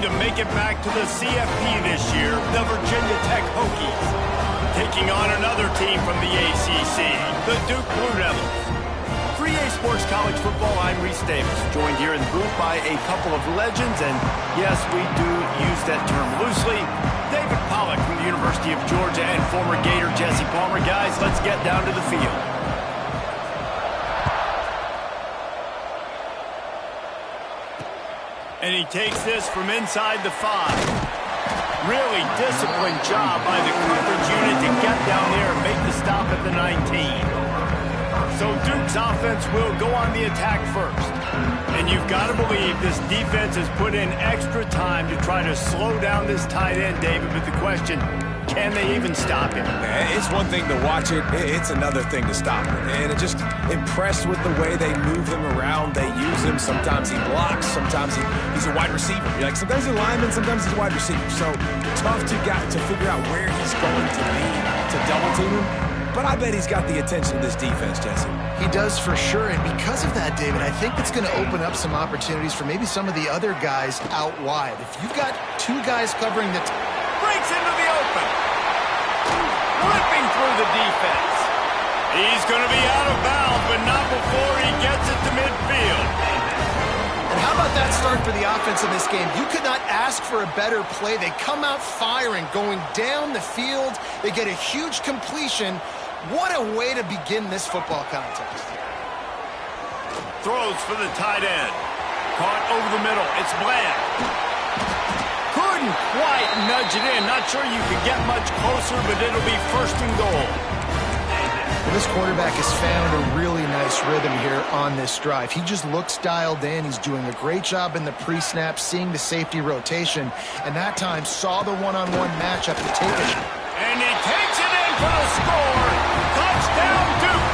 to make it back to the CFP this year, the Virginia Tech Hokies. Taking on another team from the ACC, the Duke Blue Devils. For EA Sports College Football, I'm Reese Davis, joined here in the booth by a couple of legends, and yes, we do use that term loosely. David Pollack from the University of Georgia and former Gator Jesse Palmer. Guys, let's get down to the field. And he takes this from inside the 5. Really disciplined job by the coverage unit to get down there and make the stop at the 19. So Duke's offense will go on the attack first. And you've got to believe this defense has put in extra time to try to slow down this tight end, David. But the question, can they even stop him? It's one thing to watch it. It's another thing to stop it. And it just impressed with the way they move him around. They use him. Sometimes he blocks. Sometimes he's a wide receiver. Like sometimes he's a lineman. Sometimes he's a wide receiver. So tough to figure out where he's going to be to double team him. But I bet he's got the attention of this defense, Jesse. He does for sure, and because of that, David, I think it's going to open up some opportunities for maybe some of the other guys out wide. If you've got two guys covering the... Breaks into the open. Ripping through the defense. He's going to be out of bounds, but not before he gets it to midfield. And how about that start for the offense in this game? You could not ask for a better play. They come out firing, going down the field. They get a huge completion. What a way to begin this football contest. Throws for the tight end. Caught over the middle. It's Bland. Couldn't quite nudge it in. Not sure you could get much closer, but it'll be first and goal. Well, this quarterback has found a really nice rhythm here on this drive. He just looks dialed in. He's doing a great job in the pre-snap, seeing the safety rotation, and that time saw the one-on-one matchup to take it. And he takes it in for the score. Touchdown, Duke.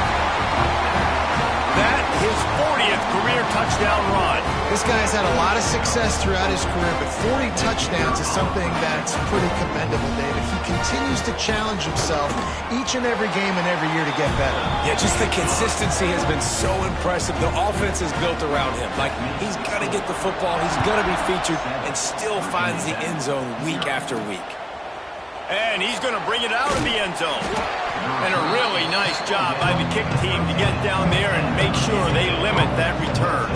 That his 40th career touchdown run. This guy's had a lot of success throughout his career, but 40 touchdowns is something that's pretty commendable, David. He continues to challenge himself each and every game and every year to get better. Yeah, just the consistency has been so impressive. The offense is built around him. Like, he's going to get the football, he's going to be featured, and still finds the end zone week after week. And he's going to bring it out of the end zone. And a really nice job by the kick team to get down there and make sure they limit that return.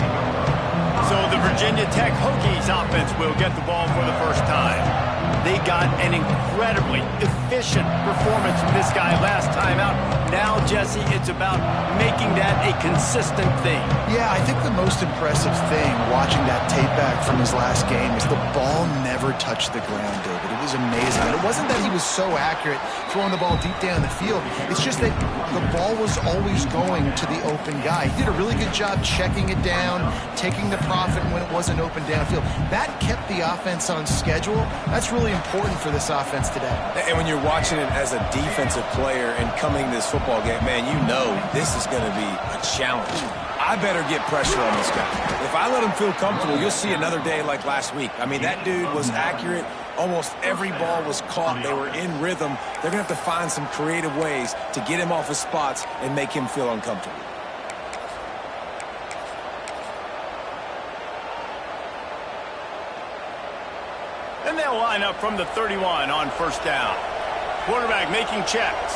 So the Virginia Tech Hokies offense will get the ball for the first time. They got an incredibly efficient performance from this guy last time out. Now, Jesse, it's about making that a consistent thing. Yeah, I think the most impressive thing watching that tape back from his last game is the ball never touched the ground, David. It was amazing. And it wasn't that he was so accurate throwing the ball deep down the field. It's just that the ball was always going to the open guy. He did a really good job checking it down, taking the profit when it wasn't open downfield. That kept the offense on schedule. That's really important for this offense today. And when you're watching it as a defensive player and coming to this football game, man, you know this is going to be a challenge. I better get pressure on this guy. If I let him feel comfortable, you'll see another day like last week. I mean, that dude was accurate. Almost every ball was caught. They were in rhythm. They're going to have to find some creative ways to get him off his spots and make him feel uncomfortable. And they'll line up from the 31 on first down. Quarterback making checks.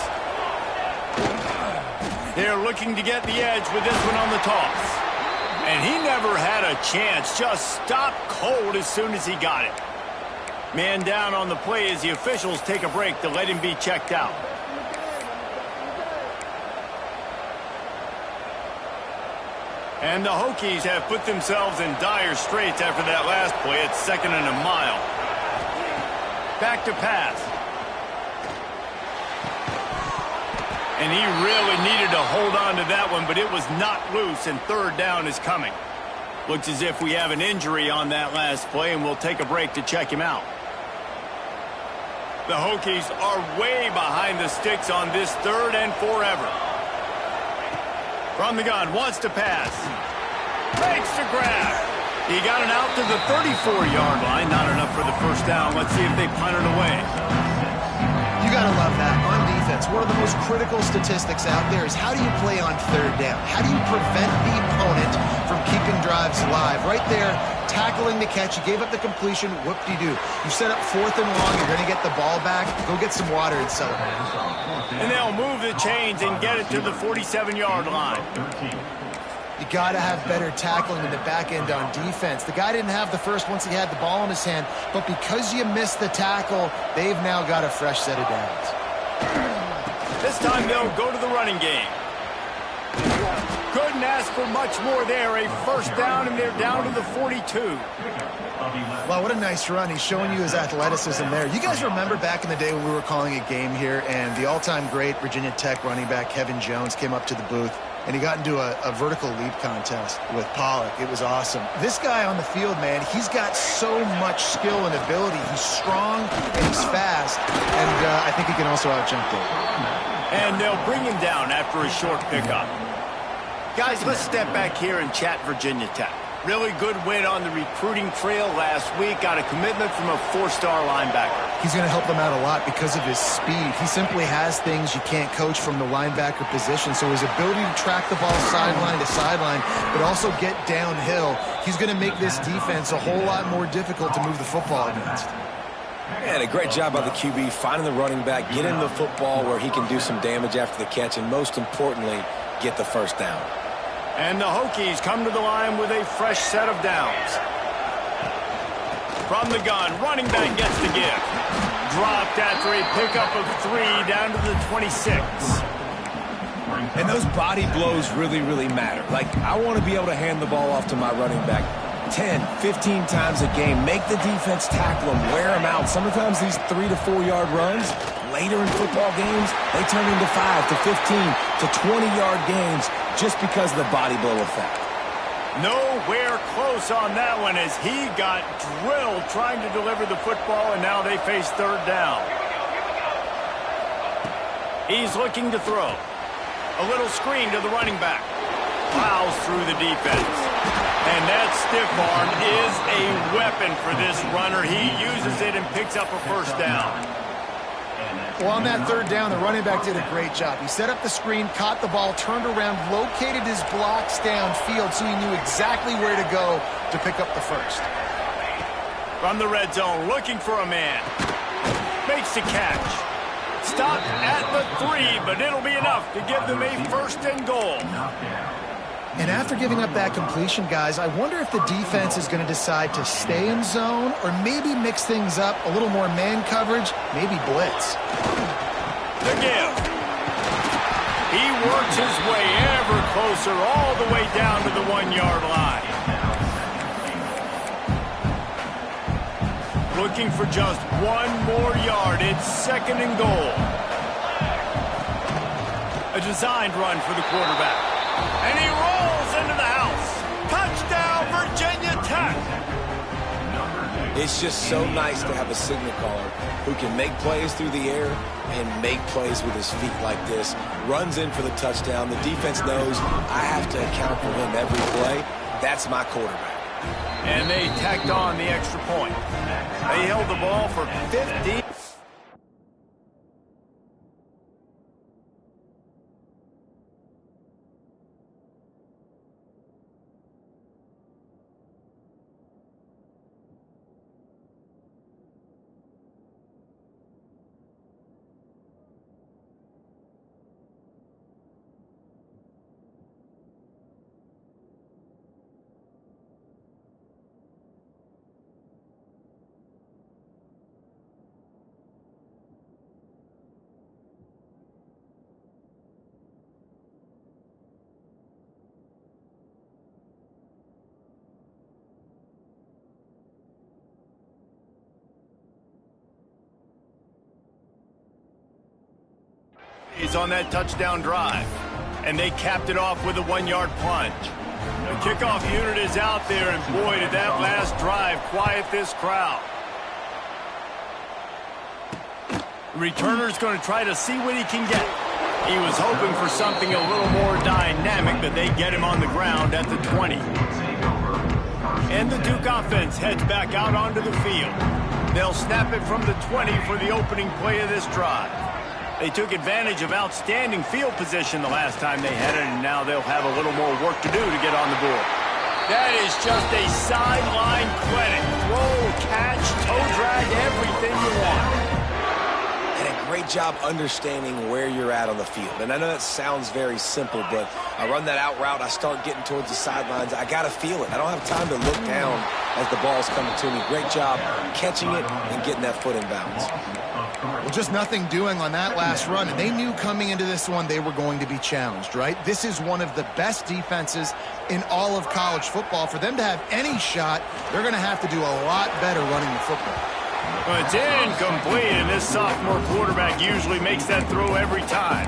They're looking to get the edge with this one on the toss. And he never had a chance. Just stopped cold as soon as he got it. Man down on the play as the officials take a break to let him be checked out. And the Hokies have put themselves in dire straits after that last play. It's 2nd and a mile. Back to pass. And he really needed to hold on to that one, but it was not loose, and 3rd down is coming. Looks as if we have an injury on that last play, and we'll take a break to check him out. The Hokies are way behind the sticks on this 3rd and forever. From the gun, wants to pass. Makes the grab. He got it out to the 34-yard line. Not enough for the first down. Let's see if they punt it away. You got to love that. On defense, defense, one of the most critical statistics out there is how do you play on third down? How do you prevent the opponent from keeping drives alive? Right there, tackling the catch. You gave up the completion. Whoop-de-doo. You set up 4th and long. You're going to get the ball back. Go get some water and celebrate. And they'll move the chains and get it to the 47-yard line. You got to have better tackling in the back end on defense. The guy didn't have the first once he had the ball in his hand, but because you missed the tackle, they've now got a fresh set of downs. This time they'll go to the running game. Couldn't ask for much more there. A first down, and they're down to the 42. Wow, what a nice run. He's showing you his athleticism there. You guys remember back in the day when we were calling a game here, and the all-time great Virginia Tech running back Kevin Jones came up to the booth, and he got into a vertical leap contest with Pollock. It was awesome. This guy on the field, man, he's got so much skill and ability. He's strong and he's fast, and I think he can also out-jump Dave. And they'll bring him down after a short pickup. Guys, let's step back here and chat Virginia Tech. Really good win on the recruiting trail last week. Got a commitment from a 4-star linebacker. He's going to help them out a lot because of his speed. He simply has things you can't coach from the linebacker position. So his ability to track the ball sideline to sideline, but also get downhill, he's going to make this defense a whole lot more difficult to move the football against. And a great job by the QB finding the running back, get him the football where he can do some damage after the catch, and most importantly, get the first down. And the Hokies come to the line with a fresh set of downs. From the gun, running back gets the give. Dropped after a pickup of 3 down to the 26. And those body blows really, really matter. Like, I want to be able to hand the ball off to my running back 10, 15 times a game. Make the defense tackle them, wear them out. Sometimes these 3 to 4 yard runs, later in football games, they turn into 5 to 15 to 20-yard games just because of the body blow effect. Nowhere close on that one as he got drilled trying to deliver the football, and now they face third down. He's looking to throw. A little screen to the running back. Plows through the defense. And that stiff arm is a weapon for this runner. He uses it and picks up a first down. Well, on that third down, the running back did a great job. He set up the screen, caught the ball, turned around, located his blocks downfield so he knew exactly where to go to pick up the first. From the red zone, looking for a man. Makes the catch. Stopped at the 3, but it'll be enough to give them a first and goal. And after giving up that completion, guys, I wonder if the defense is going to decide to stay in zone or maybe mix things up, a little more man coverage, maybe blitz. The give. He works his way ever closer all the way down to the 1-yard line. Looking for just 1 more yard. It's second and goal. A designed run for the quarterback. And he rolls into the house. Touchdown, Virginia Tech. It's just so nice to have a signal caller who can make plays through the air and make plays with his feet like this. Runs in for the touchdown. The defense knows I have to account for him every play. That's my quarterback. And they tacked on the extra point. They held the ball for 50. Is on that touchdown drive, and they capped it off with a 1-yard plunge. The kickoff unit is out there, and boy, did that last drive quiet this crowd. The returner's going to try to see what he can get. He was hoping for something a little more dynamic, but they get him on the ground at the 20. And the Duke offense heads back out onto the field. They'll snap it from the 20 for the opening play of this drive. They took advantage of outstanding field position the last time they had it, and now they'll have a little more work to do to get on the board. That is just a sideline credit. Throw, catch, toe drag, everything you want. Great job understanding where you're at on the field. And I know that sounds very simple, but I run that out route, I start getting towards the sidelines. I got to feel it. I don't have time to look down as the ball's coming to me. Great job catching it and getting that foot in bounds. Well, just nothing doing on that last run, and they knew coming into this one they were going to be challenged, right? This is one of the best defenses in all of college football. For them to have any shot, they're going to have to do a lot better running the football. Well, it's incomplete, and this sophomore quarterback usually makes that throw every time.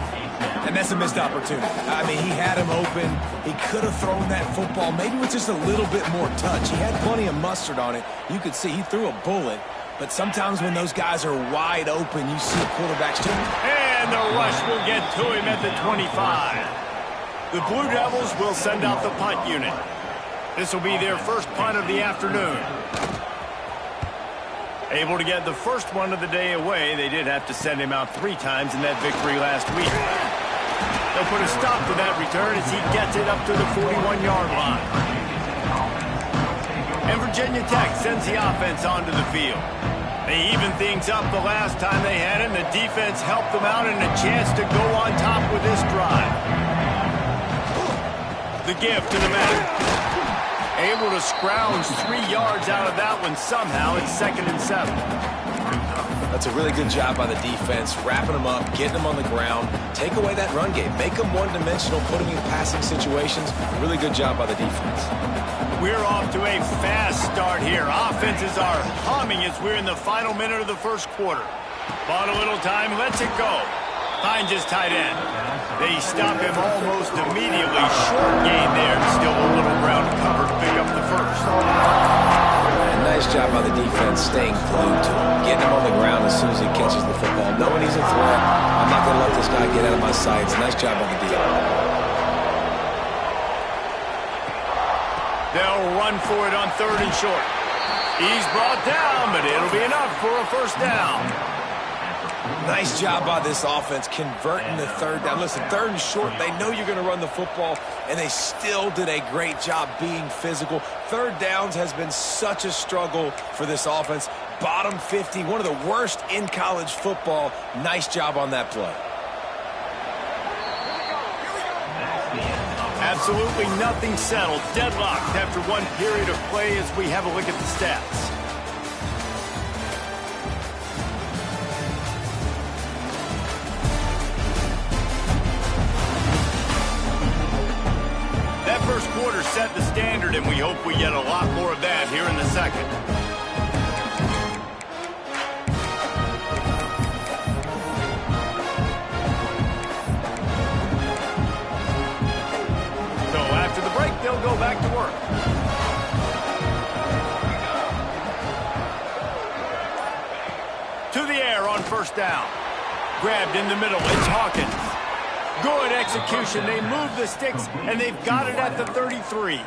And that's a missed opportunity. I mean, he had him open. He could have thrown that football maybe with just a little bit more touch. He had plenty of mustard on it. You could see he threw a bullet. But sometimes when those guys are wide open, you see quarterbacks too. And the rush will get to him at the 25. The Blue Devils will send out the punt unit. This will be their first punt of the afternoon. Able to get the first one of the day away. They did have to send him out 3 times in that victory last week. They'll put a stop to that return as he gets it up to the 41-yard line. And Virginia Tech sends the offense onto the field. They evened things up the last time they had it, and the defense helped them out and a chance to go on top with this drive. The give to the man. Able to scrounge 3 yards out of that one somehow. It's 2nd and 7. That's a really good job by the defense, wrapping them up, getting them on the ground, take away that run game, make them one-dimensional, put them in passing situations. Really good job by the defense. We're off to a fast start here. Offenses are humming as we're in the final minute of the first quarter. Bought a little time, lets it go. Finds his tight end. They stop him almost immediately. Short gain there. Still a little ground cover to pick up the first. And nice job by the defense staying glued to him. Getting him on the ground as soon as he catches the football. Knowing he's a threat. I'm not going to let this guy get out of my sights. Nice job on the deal. They'll run for it on 3rd and short. He's brought down, but it'll be enough for a first down. Nice job by this offense converting the 3rd down. Listen, 3rd and short, they know you're going to run the football, and they still did a great job being physical. 3rd downs has been such a struggle for this offense. Bottom 50, one of the worst in college football. Nice job on that play. Absolutely nothing settled. Deadlocked after one period of play as we have a look at the stats. First quarter set the standard, and we hope we get a lot more of that here in the second. So after the break, they'll go back to work. To the air on first down. Grabbed in the middle. It's Hawkins. Good execution. They move the sticks, and they've got it at the 33.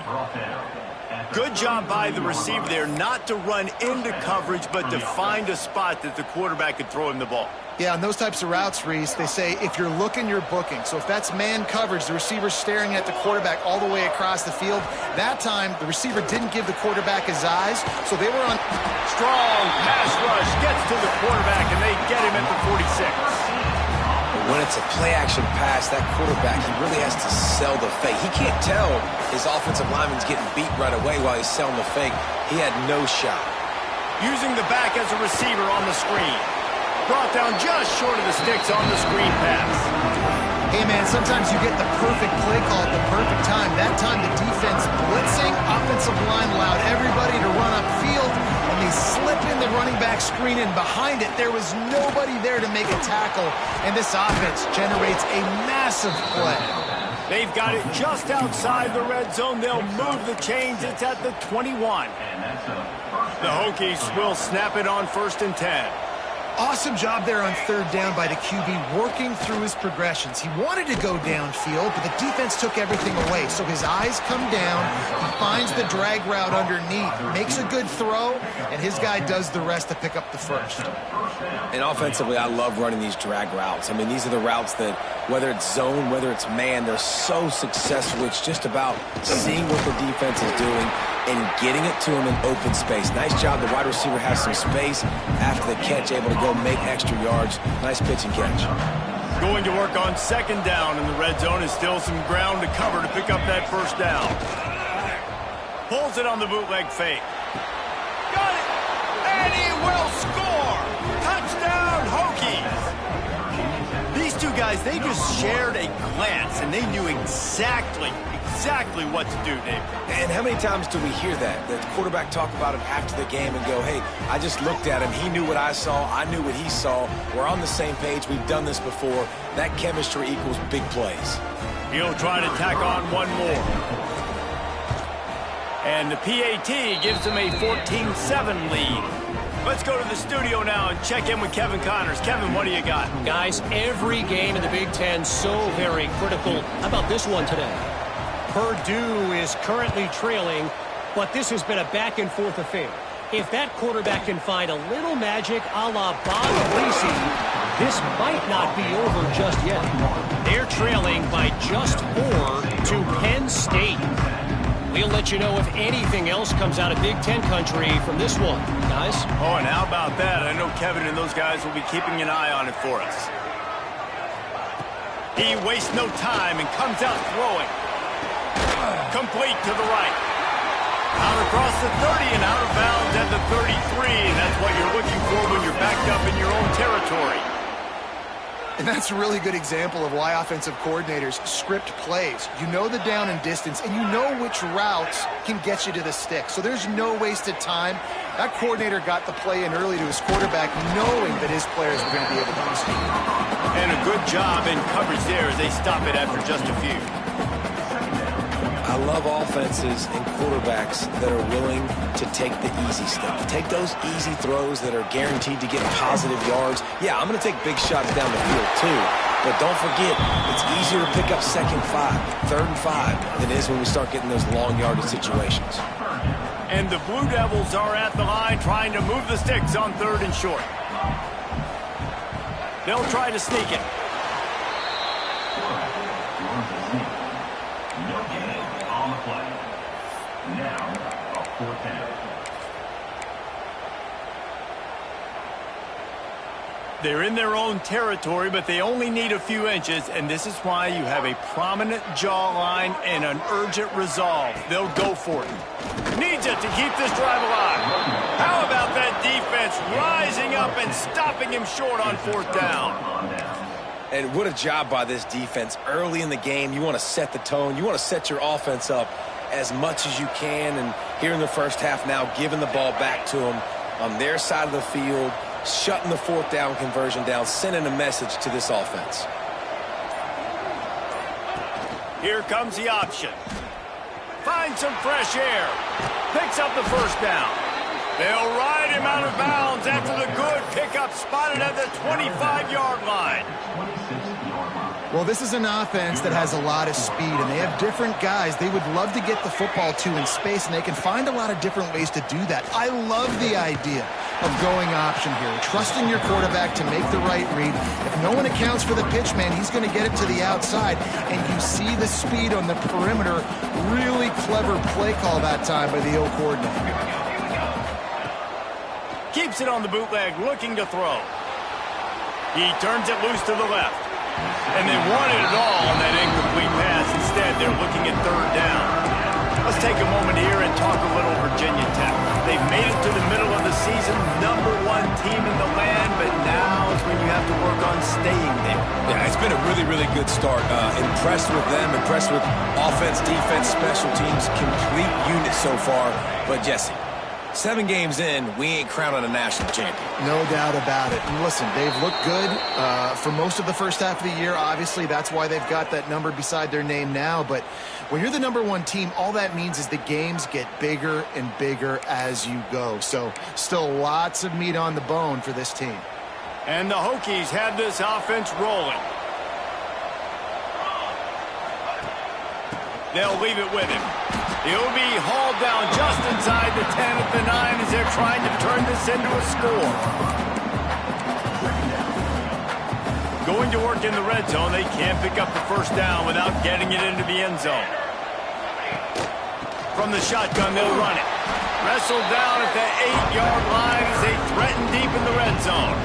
Good job by the receiver there not to run into coverage, but to find a spot that the quarterback could throw him the ball. Yeah, on those types of routes, Reese, they say if you're looking, you're booking. So if that's man coverage, the receiver's staring at the quarterback all the way across the field. That time, the receiver didn't give the quarterback his eyes, so they were on. Strong pass rush gets to the quarterback, and they get him at the 46. When it's a play-action pass, that quarterback, he really has to sell the fake. He can't tell his offensive lineman's getting beat right away while he's selling the fake. He had no shot. Using the back as a receiver on the screen. Brought down just short of the sticks on the screen pass. Hey, man, sometimes you get the perfect play call at the perfect time. That time the defense blitzing, offensive line allowed everybody to run upfield, and they slip in the running back screen, and behind it there was nobody there to make a tackle, and this offense generates a massive play. They've got it just outside the red zone. They'll move the chains. It's at the 21. The Hokies will snap it on 1st and 10. Awesome job there on third down by the QB, working through his progressions. He wanted to go downfield, but the defense took everything away. So his eyes come down, he finds the drag route underneath, makes a good throw, and his guy does the rest to pick up the first. And offensively, I love running these drag routes. I mean, these are the routes that, whether it's zone, whether it's man, they're so successful. It's just about seeing what the defense is doing and getting it to him in open space. Nice job. The wide receiver has some space after the catch, able to go make extra yards. Nice pitch and catch. Going to work on second down in the red zone is still some ground to cover to pick up that first down. Pulls it on the bootleg fake. Got it! And he will score! Touchdown, Hokies! These two guys, they just shared a glance, and they knew exactly what to do, Dave. And how many times do we hear that? The quarterback talk about it after the game and go, hey, I just looked at him. He knew what I saw. I knew what he saw. We're on the same page. We've done this before. That chemistry equals big plays. He'll try to tack on one more. And the PAT gives them a 14-7 lead. Let's go to the studio now and check in with Kevin Connors. Kevin, what do you got? Guys, every game in the Big Ten so very critical. How about this one today? Purdue is currently trailing, but this has been a back-and-forth affair. If that quarterback can find a little magic a la Bob Greasy, this might not be over just yet. They're trailing by just 4 to Penn State. We'll let you know if anything else comes out of Big Ten country from this one, guys. Oh, and how about that? I know Kevin and those guys will be keeping an eye on it for us. He wastes no time and comes out throwing. Complete to the right. Out across the 30 and out of bounds at the 33. And that's what you're looking for when you're backed up in your own territory. And that's a really good example of why offensive coordinators script plays. You know the down and distance, and you know which routes can get you to the stick. So there's no wasted time. That coordinator got the play in early to his quarterback, knowing that his players were going to be able to execute. And a good job in coverage there as they stop it after just a few. I love offenses and quarterbacks that are willing to take the easy stuff. Take those easy throws that are guaranteed to get positive yards. Yeah, I'm going to take big shots down the field too. But don't forget, it's easier to pick up 2nd and 5, 3rd and 5 than it is when we start getting those long yardage situations. And the Blue Devils are at the line trying to move the sticks on 3rd and short. They'll try to sneak it. They're in their own territory, but they only need a few inches, and this is why you have a prominent jawline and an urgent resolve. They'll go for it. Needs it to keep this drive alive. How about that defense rising up and stopping him short on 4th down? And what a job by this defense. Early in the game, you want to set the tone. You want to set your offense up as much as you can. And here in the first half now, giving the ball back to them on their side of the field, shutting the 4th down conversion down, sending a message to this offense. Here comes the option. Finds some fresh air. Picks up the first down. They'll ride him out of bounds after the good pickup spotted at the 25-yard line. Well, this is an offense that has a lot of speed, and they have different guys they would love to get the football to in space, and they can find a lot of different ways to do that. I love the idea of going option here, trusting your quarterback to make the right read. If no one accounts for the pitch, man, he's going to get it to the outside, and you see the speed on the perimeter. Really clever play call that time by the O coordinator. Keeps it on the bootleg, looking to throw. He turns it loose to the left. And they wanted it all on that incomplete pass. Instead, they're looking at 3rd down. Let's take a moment here and talk a little Virginia Tech. They've made it to the middle of the season, #1 team in the land, but now is when you have to work on staying there. Yeah, it's been a really, really good start. Impressed with them, impressed with offense, defense, special teams, complete unit so far. But Jesse, 7 games in, we ain't crowning a national champion. No doubt about it. And listen, they've looked good for most of the first half of the year. Obviously, that's why they've got that number beside their name now. But when you're the #1 team, all that means is the games get bigger and bigger as you go. So still lots of meat on the bone for this team. And the Hokies have this offense rolling. They'll leave it with him. He'll be hauled down just inside the 10 at the 9 as they're trying to turn this into a score. Going to work in the red zone, they can't pick up the first down without getting it into the end zone. From the shotgun, they'll run it. Wrestled down at the 8-yard line as they threaten deep in the red zone.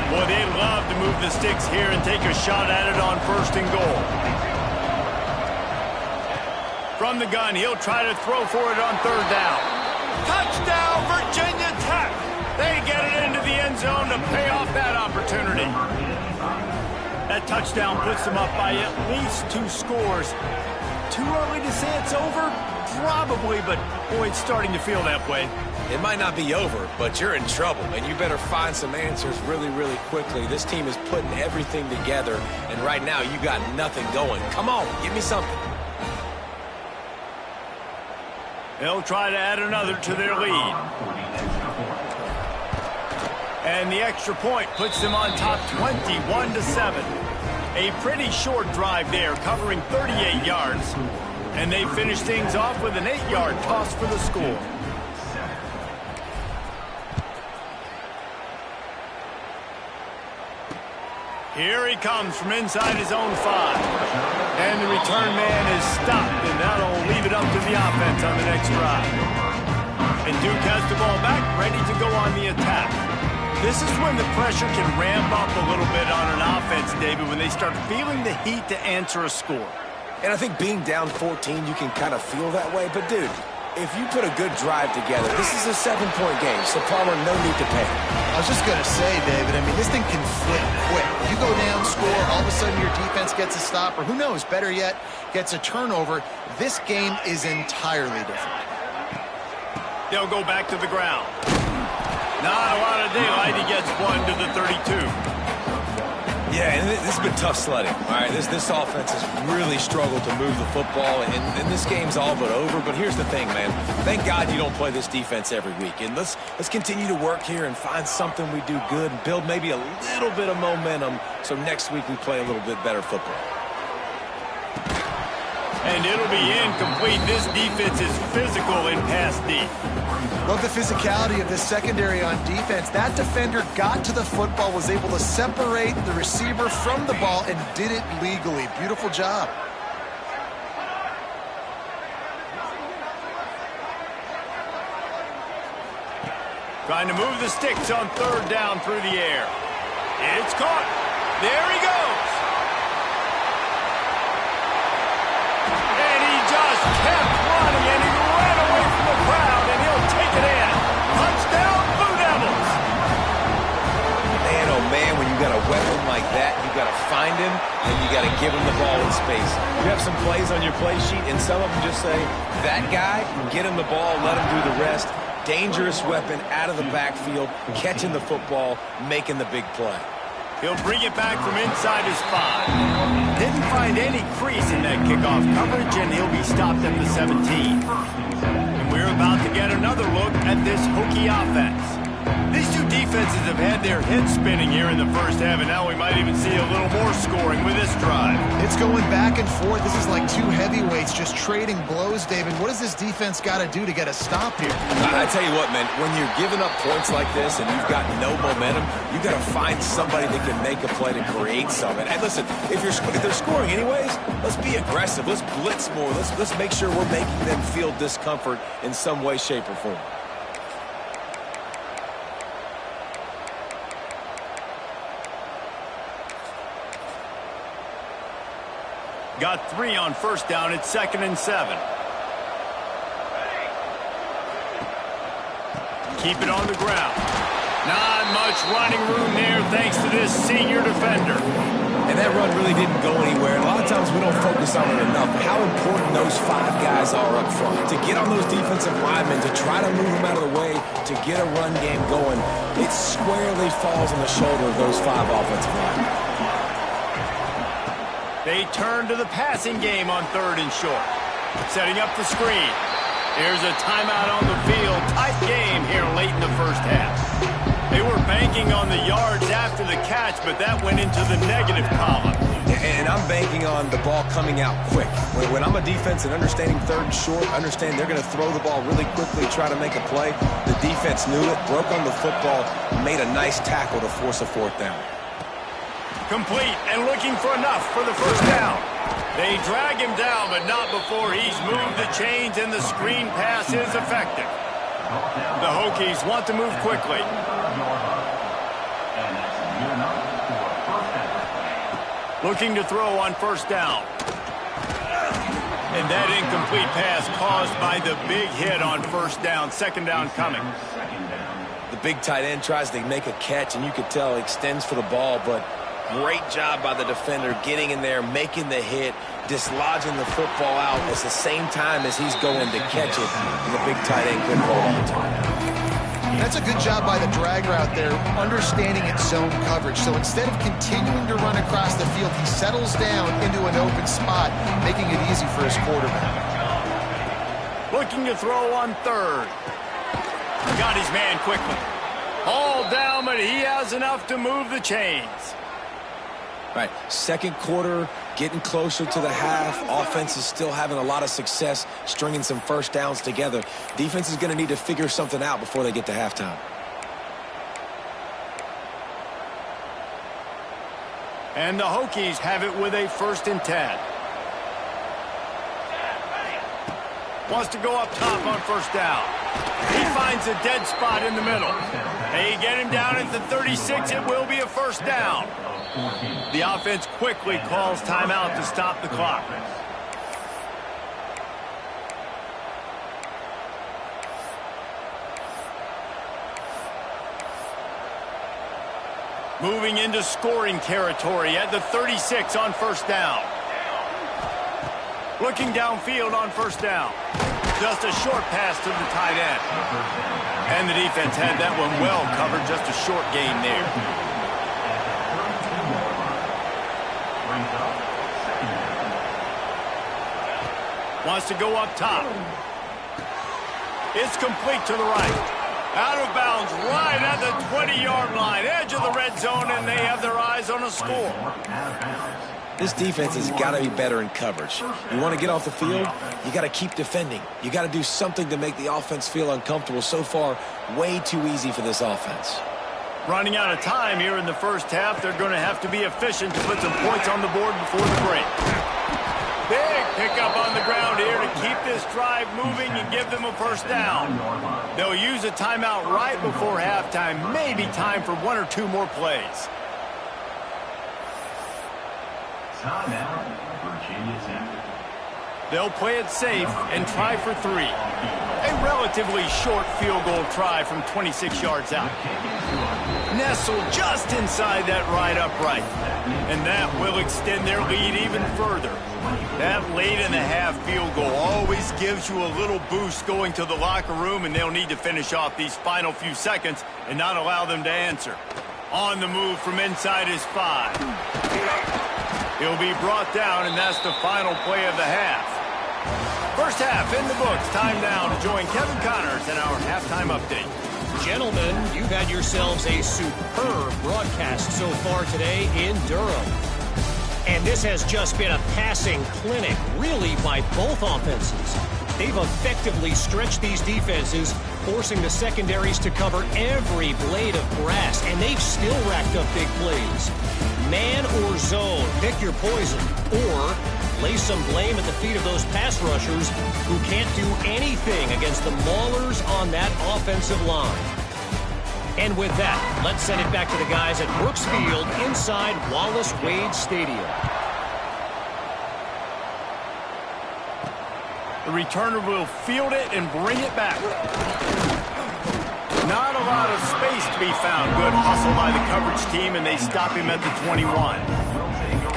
Boy, they'd love to move the sticks here and take a shot at it on 1st and goal. From the gun, he'll try to throw for it on 3rd down. Touchdown, Virginia Tech! They get it into the end zone to pay off that opportunity. That touchdown puts them up by at least 2 scores. Too early to say it's over? Probably, but boy, it's starting to feel that way. It might not be over, but you're in trouble, and you better find some answers really, really quickly. This team is putting everything together, and right now you got nothing going. Come on, give me something. They'll try to add another to their lead. And the extra point puts them on top 21-7. A pretty short drive there, covering 38 yards. And they finish things off with an 8-yard toss for the score. Here he comes from inside his own 5. And the return man is stopped, and that'll leave it up to the offense on the next drive. And Duke has the ball back, ready to go on the attack. This is when the pressure can ramp up a little bit on an offense, David, when they start feeling the heat to answer a score. And I think being down 14, you can kind of feel that way. But, dude, if you put a good drive together, this is a 7-point game, so Palmer, no need to panic. I was just going to say, David, I mean, this thing can flip quick. You go down, score, all of a sudden your defense gets a stop, or who knows, better yet, gets a turnover. This game is entirely different. They'll go back to the ground. Not a lot of daylight. He gets one to the 32. Yeah, and this has been tough sledding. All right, this offense has really struggled to move the football, and this game's all but over. But here's the thing, man. Thank God you don't play this defense every week. And let's continue to work here and find something we do good and build maybe a little bit of momentum so next week we play a little bit better football. And it'll be incomplete. This defense is physical in pass deep. Love the physicality of this secondary on defense. That defender got to the football, was able to separate the receiver from the ball, and did it legally. Beautiful job. Trying to move the sticks on 3rd down through the air. It's caught. There he goes. And he just kept running, and he ran away from the crowd, and he'll take it in. Touchdown, Blue Devils. Man, oh man, when you got a weapon like that, you got to find him, and you got to give him the ball in space. You have some plays on your play sheet, and some of them just say, that guy, get him the ball, let him do the rest. Dangerous weapon out of the backfield, catching the football, making the big play. He'll bring it back from inside his 5. Didn't find any crease in that kickoff coverage, and he'll be stopped at the 17. And we're about to get another look at this Hokie offense. These two defenses have had their heads spinning here in the first half, and now we might even see a little more scoring with this drive. It's going back and forth. This is like two heavyweights just trading blows, David. What does this defense got to do to get a stop here? I tell you what, man, when you're giving up points like this and you've got no momentum, you got to find somebody that can make a play to create something. And listen, if they're scoring anyways, let's be aggressive. Let's blitz more. Let's make sure we're making them feel discomfort in some way, shape, or form. Got 3 on 1st down. It's 2nd and 7. Keep it on the ground. Not much running room there thanks to this senior defender. And that run really didn't go anywhere. And a lot of times we don't focus on it enough. How important those 5 guys are up front. To get on those defensive linemen, to try to move them out of the way, to get a run game going, it squarely falls on the shoulder of those 5 offensive linemen. They turn to the passing game on 3rd and short. Setting up the screen. Here's a timeout on the field. Tight game here late in the first half. They were banking on the yards after the catch, but that went into the negative column. And I'm banking on the ball coming out quick. When I'm a defense and understanding third and short, understand they're going to throw the ball really quickly, try to make a play. The defense knew it, broke on the football, made a nice tackle to force a fourth down. Complete and looking for enough for the first down. They drag him down, but not before he's moved the chains and the screen pass is effective. The Hokies want to move quickly. Looking to throw on first down. And that incomplete pass caused by the big hit on first down. Second down coming. The big tight end tries to make a catch, and you could tell he extends for the ball, but great job by the defender getting in there, making the hit, dislodging the football out at the same time as he's going to catch it, and the big tight end couldn't hold on to it. That's a good job by the drag route there, understanding its zone coverage. So instead of continuing to run across the field, he settles down into an open spot, making it easy for his quarterback. Looking to throw on third. Got his man quickly. All down, but he has enough to move the chains. Right, second quarter, getting closer to the half. Offense is still having a lot of success stringing some first downs together. Defense is going to need to figure something out before they get to halftime. And the Hokies have it with a 1st and 10. Wants to go up top on first down. He finds a dead spot in the middle. They get him down at the 36. It will be a first down. The offense quickly calls timeout to stop the clock. Moving into scoring territory at the 36 on first down. Looking downfield on first down. Just a short pass to the tight end. And the defense had that one well covered, just a short gain there. Wants to go up top. It's complete to the right. Out of bounds right at the 20-yard line. Edge of the red zone, and they have their eyes on a score. This defense has got to be better in coverage. You want to get off the field, you got to keep defending. You got to do something to make the offense feel uncomfortable. So far, way too easy for this offense. Running out of time here in the first half. They're going to have to be efficient to put some points on the board before the break. Big pickup on the ground here to keep this drive moving and give them a first down. They'll use a timeout right before halftime. Maybe time for 1 or 2 more plays. They'll play it safe and try for 3. A relatively short field goal try from 26 yards out. Nestled just inside that right upright. And that will extend their lead even further. That late in the half field goal always gives you a little boost going to the locker room, and they'll need to finish off these final few seconds and not allow them to answer. On the move from inside his 5. He'll be brought down, and that's the final play of the half. First half in the books. Time now to join Kevin Connors in our halftime update. Gentlemen, you've had yourselves a superb broadcast so far today in Durham. And this has just been a passing clinic, really, by both offenses. They've effectively stretched these defenses, forcing the secondaries to cover every blade of grass, and they've still racked up big plays. Man or zone, pick your poison, or lay some blame at the feet of those pass rushers who can't do anything against the maulers on that offensive line. And with that, let's send it back to the guys at Brooks Field inside Wallace Wade Stadium. The returner will field it and bring it back. Not a lot of space to be found. Good hustle by the coverage team, and they stop him at the 21.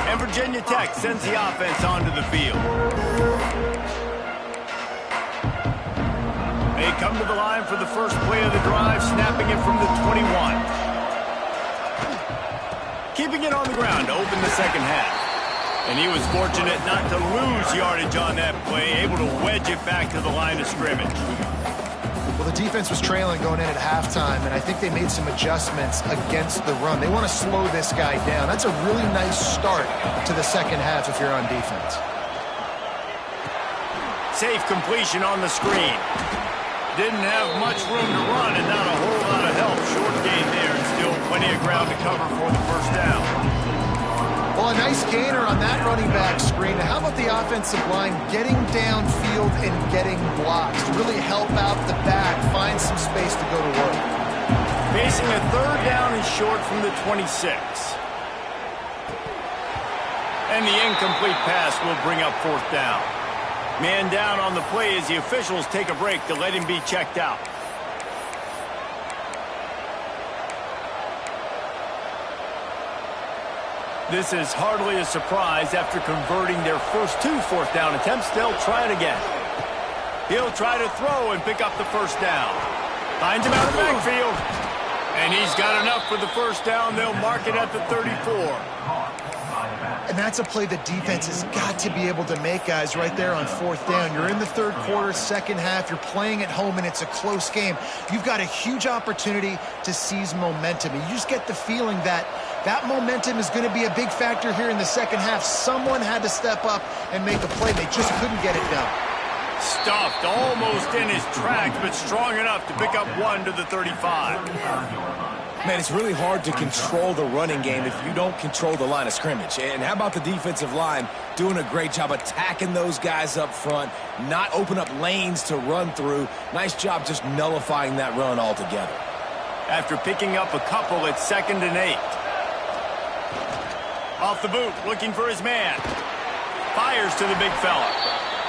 And Virginia Tech sends the offense onto the field. They come to the line for the first play of the drive, snapping it from the 21. Keeping it on the ground to open the second half. And he was fortunate not to lose yardage on that play, able to wedge it back to the line of scrimmage. Well, the defense was trailing going in at halftime, and I think they made some adjustments against the run. They want to slow this guy down. That's a really nice start to the second half if you're on defense. Safe completion on the screen. Didn't have much room to run and not a whole lot of help. Short gain there and still plenty of ground to cover for the first down. Well, a nice gainer on that running back screen. Now, how about the offensive line getting downfield and getting blocks to really help out the back, find some space to go to work? Facing a third down and short from the 26. And the incomplete pass will bring up fourth down. Man down on the play as the officials take a break to let him be checked out. This is hardly a surprise after converting their first 2 fourth down attempts. They'll try it again. He'll try to throw and pick up the first down. Finds him out of the backfield. And he's got enough for the first down. They'll mark it at the 34. And that's a play the defense has got to be able to make, guys, right there on fourth down. You're in the third quarter, second half. You're playing at home, and it's a close game. You've got a huge opportunity to seize momentum. And you just get the feeling that that momentum is going to be a big factor here in the second half. Someone had to step up and make a play. They just couldn't get it done. Stuffed almost in his tracks, but strong enough to pick up 1 to the 35. Man, it's really hard to control the running game if you don't control the line of scrimmage. And how about the defensive line doing a great job attacking those guys up front, not open up lanes to run through. Nice job just nullifying that run altogether. After picking up a couple, it's 2nd and 8. Off the boot, looking for his man. Fires to the big fella.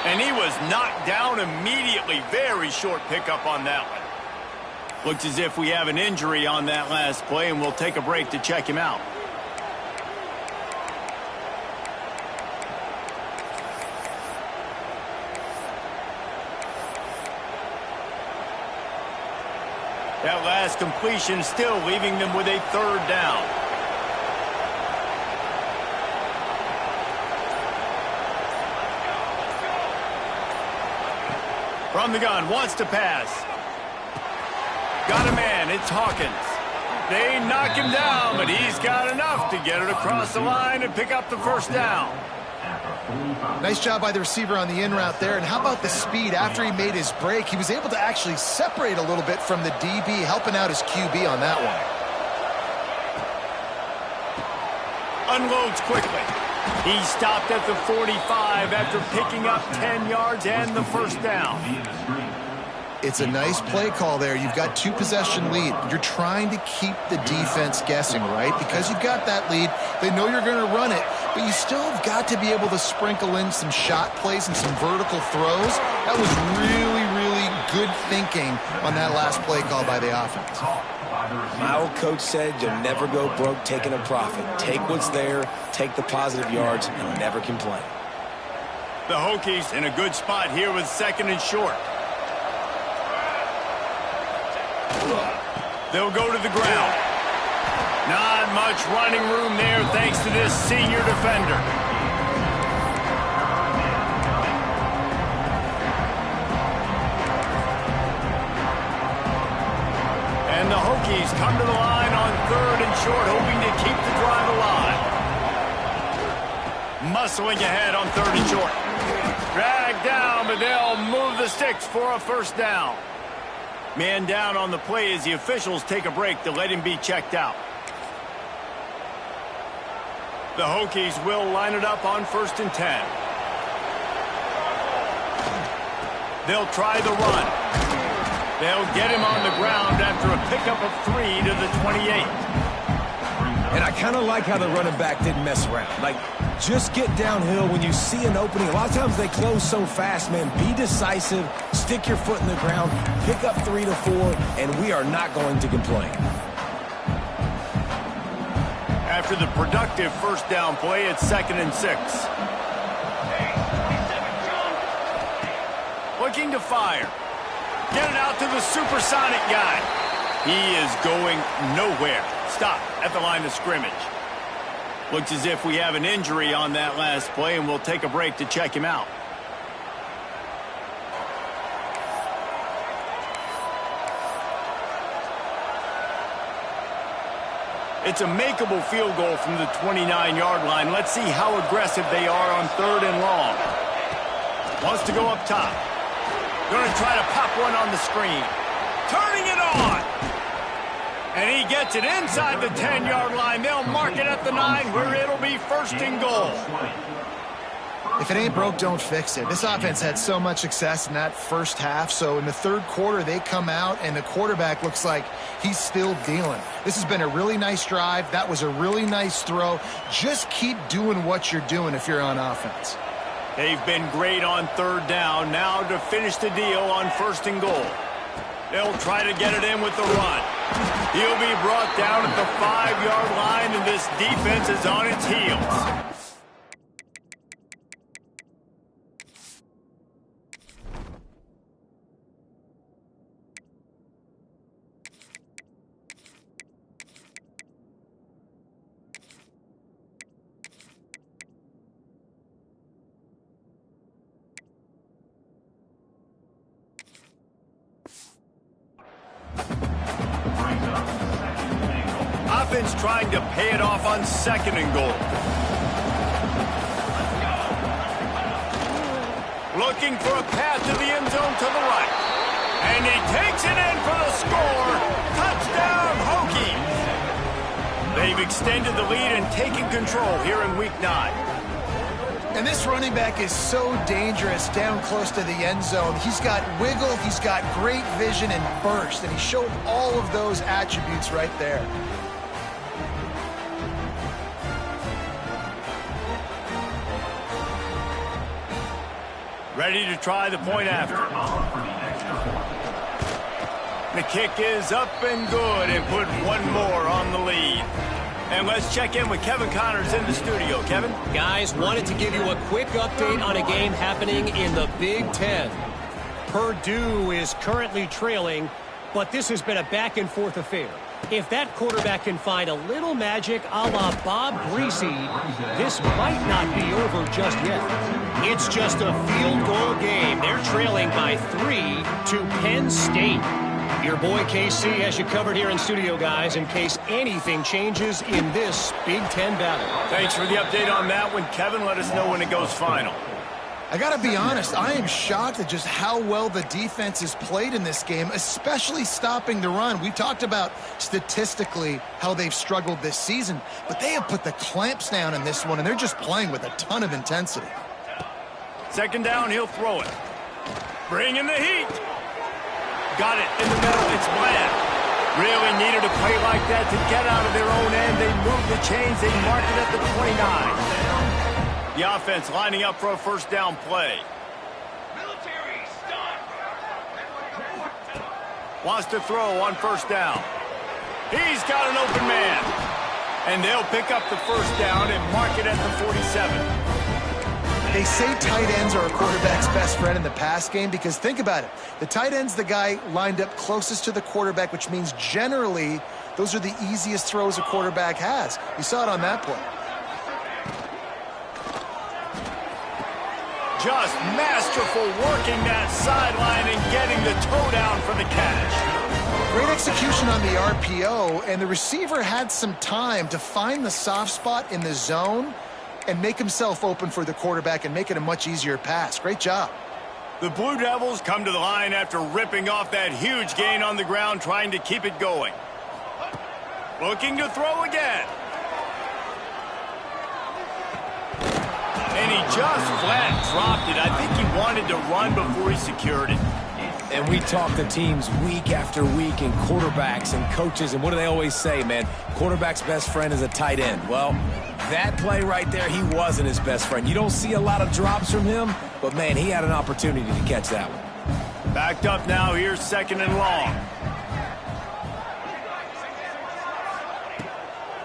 And he was knocked down immediately. Very short pickup on that one. Looks as if we have an injury on that last play, and we'll take a break to check him out. That last completion still leaving them with a third down. From the gun, wants to pass. Got a man, it's Hawkins. They knock him down, but he's got enough to get it across the line and pick up the first down. Nice job by the receiver on the in route there. And how about the speed? After he made his break, he was able to actually separate a little bit from the DB, helping out his QB on that one. Unloads quickly. He stopped at the 45 after picking up 10 yards and the first down. It's a nice play call there. You've got 2-possession lead. You're trying to keep the defense guessing, right? Because you've got that lead, they know you're going to run it, but you still have got to be able to sprinkle in some shot plays and some vertical throws. That was really, really good thinking on that last play call by the offense. My old coach said you'll never go broke taking a profit. Take what's there, take the positive yards, and never complain. The Hokies in a good spot here with 2nd and short. They'll go to the ground. Not much running room there thanks to this senior defender. And the Hokies come to the line on 3rd and short, hoping to keep the drive alive. Muscling ahead on 3rd and short. Dragged down, but they'll move the sticks for a first down. Man down on the play as the officials take a break to let him be checked out. The Hokies will line it up on 1st and 10. They'll try the run. They'll get him on the ground after a pickup of 3 to the 28. And I kind of like how the running back didn't mess around. Like, just get downhill when you see an opening. A lot of times they close so fast, man. Be decisive, stick your foot in the ground, pick up 3 to 4, and we are not going to complain. After the productive first down play, it's 2nd and 6. Looking to fire. Get it out to the supersonic guy. He is going nowhere. Stop at the line of scrimmage. Looks as if we have an injury on that last play, and we'll take a break to check him out. It's a makeable field goal from the 29-yard line. Let's see how aggressive they are on 3rd and long. Wants to go up top. Going to try to pop one on the screen. Turning it on. And he gets it inside the 10-yard line. They'll mark it at the 9 where it'll be 1st and goal. If it ain't broke, don't fix it. This offense had so much success in that first half, so in the 3rd quarter, they come out, and the quarterback looks like he's still dealing. This has been a really nice drive. That was a really nice throw. Just keep doing what you're doing if you're on offense. They've been great on 3rd down. Now to finish the deal on 1st and goal. They'll try to get it in with the run. He'll be brought down at the 5-yard line, and this defense is on its heels. Offense trying to pay it off on 2nd and goal. Looking for a path to the end zone to the right. And he takes it in for the score. Touchdown, Hokies. They've extended the lead and taken control here in Week 9. And this running back is so dangerous down close to the end zone. He's got wiggle, he's got great vision and burst, and he showed all of those attributes right there. Ready to try the point after. The kick is up and good, and put one more on the lead. And let's check in with Kevin Connors in the studio. Kevin? Guys, wanted to give you a quick update on a game happening in the Big Ten. Purdue is currently trailing, but this has been a back-and-forth affair. If that quarterback can find a little magic a la Bob Greasy, this might not be over just yet. It's just a field goal game. They're trailing by 3 to Penn State. Your boy KC has you covered here in studio, guys, in case anything changes in this Big Ten battle. Thanks for the update on that one, Kevin. Let us know when it goes final. I got to be honest, I am shocked at just how well the defense has played in this game, especially stopping the run. We talked about statistically how they've struggled this season, but they have put the clamps down in this one, and they're just playing with a ton of intensity. 2nd down, he'll throw it. Bring in the heat. Got it in the middle. It's Bland. Really needed a play like that to get out of their own end. They moved the chains. They marked it at the 29. The offense lining up for a 1st down play. Wants to throw on 1st down. He's got an open man. And they'll pick up the 1st down and mark it at the 47. They say tight ends are a quarterback's best friend in the pass game because think about it. The tight end's the guy lined up closest to the quarterback, which means generally those are the easiest throws a quarterback has. You saw it on that play. Just masterful working that sideline and getting the toe down for the catch. Great execution on the RPO, and the receiver had some time to find the soft spot in the zone and make himself open for the quarterback and make it a much easier pass. Great job. The Blue Devils come to the line after ripping off that huge gain on the ground, trying to keep it going. Looking to throw again. And he just flat dropped it. I think he wanted to run before he secured it. And we talk to teams week after week and quarterbacks and coaches, and what do they always say, man? Quarterback's best friend is a tight end. Well, that play right there, he wasn't his best friend. You don't see a lot of drops from him, but, man, he had an opportunity to catch that one. Backed up now. Here's 2nd and long.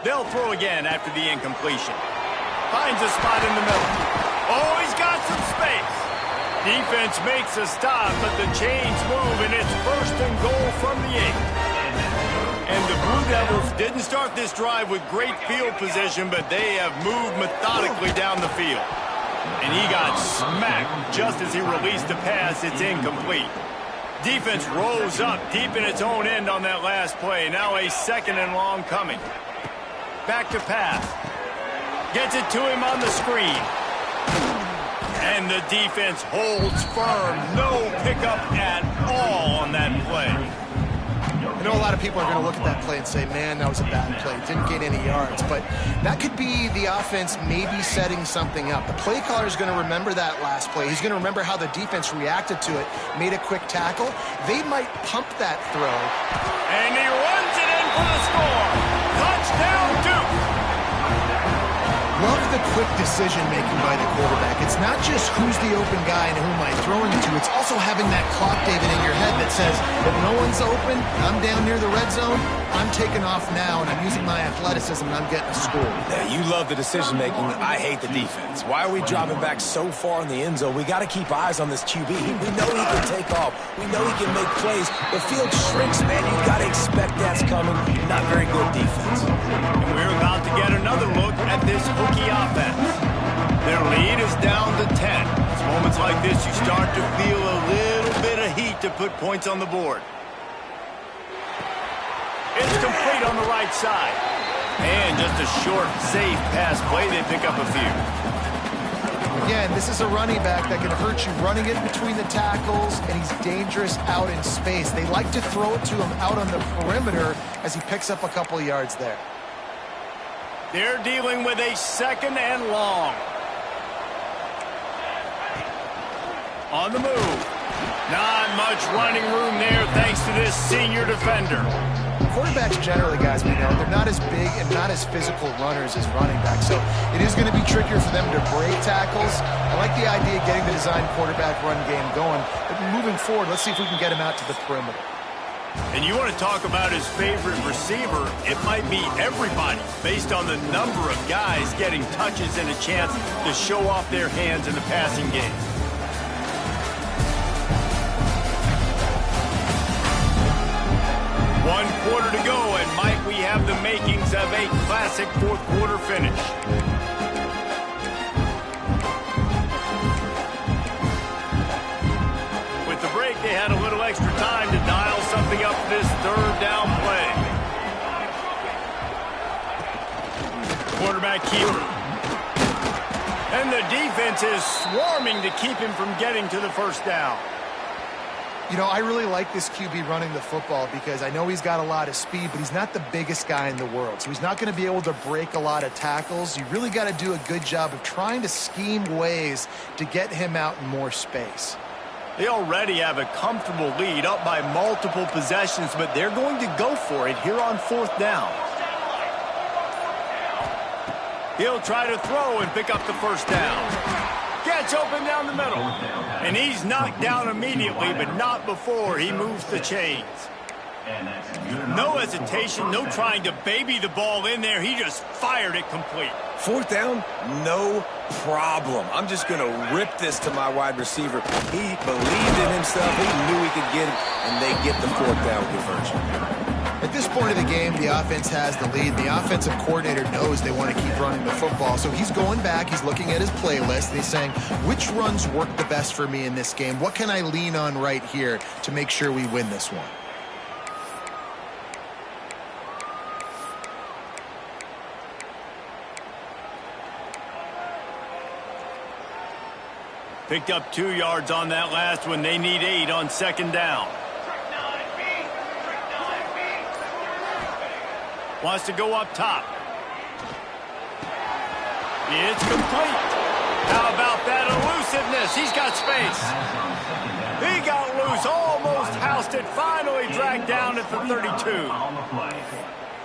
They'll throw again after the incompletion. Finds a spot in the middle. Oh, he's got some space. Defense makes a stop, but the chains move, and it's 1st and goal from the 8. And the Blue Devils didn't start this drive with great field position, but they have moved methodically down the field. And he got smacked just as he released the pass. It's incomplete. Defense rose up deep in its own end on that last play. Now a 2nd and long coming. back to pass. Gets it to him on the screen. And the defense holds firm. No pickup at all on that play. I know a lot of people are going to look at that play and say, man, that was a bad play. Didn't get any yards. But that could be the offense maybe setting something up. The play caller is going to remember that last play. He's going to remember how the defense reacted to it, made a quick tackle. They might pump that throw. And he runs it in for the score. Touchdown, Duke. Love the quick decision-making by the quarterback. It's not just who's the open guy and who am I throwing it to. It's also having that clock, David, in your head that says, if no one's open, I'm down near the red zone, I'm taking off now, and I'm using my athleticism, and I'm getting a score. Yeah, you love the decision-making. I hate the defense. Why are we dropping back so far in the end zone? We got to keep eyes on this QB. We know he can take off. We know he can make plays. The field shrinks, man. You got to expect that's coming. Not very good defense. And we're about to get another look at this Hokie offense. Their lead is down to 10. It's moments like this you start to feel a little bit of heat to put points on the board. It's complete on the right side. And just a short, safe pass play. They pick up a few. Again, this is a running back that can hurt you running it between the tackles, and he's dangerous out in space. They like to throw it to him out on the perimeter as he picks up a couple yards there. They're dealing with a 2nd and long. On the move. Not much running room there thanks to this senior defender. Quarterbacks generally, guys, we know, they're not as big and not as physical runners as running backs, so it is going to be trickier for them to break tackles. I like the idea of getting the design quarterback run game going, but moving forward, let's see if we can get him out to the perimeter. And you want to talk about his favorite receiver, it might be everybody based on the number of guys getting touches and a chance to show off their hands in the passing game. One quarter to go, and Mike, we have the makings of a classic fourth quarter finish. With the break, they had a little extra time to dial something up for this 3rd down play. Quarterback keeper. And the defense is swarming to keep him from getting to the 1st down. You know, I really like this QB running the football because I know he's got a lot of speed, but he's not the biggest guy in the world. So he's not going to be able to break a lot of tackles. You really got to do a good job of trying to scheme ways to get him out in more space. They already have a comfortable lead up by multiple possessions, but they're going to go for it here on 4th down. He'll try to throw and pick up the 1st down. Gets open down the middle. And he's knocked down immediately, but not before he moves the chains. No hesitation, no trying to baby the ball in there. He just fired it complete. 4th down, no problem. I'm just going to rip this to my wide receiver. He believed in himself. He knew he could get it, and they get the 4th down conversion. At this point of the game, the offense has the lead. The offensive coordinator knows they want to keep running the football. So he's going back, he's looking at his playlist, and he's saying, which runs work the best for me in this game? What can I lean on right here to make sure we win this one? Picked up 2 yards on that last one. They need 8 on 2nd down. Wants to go up top. It's complete. How about that elusiveness? He's got space. He got loose, almost housed it, finally dragged down at the 32.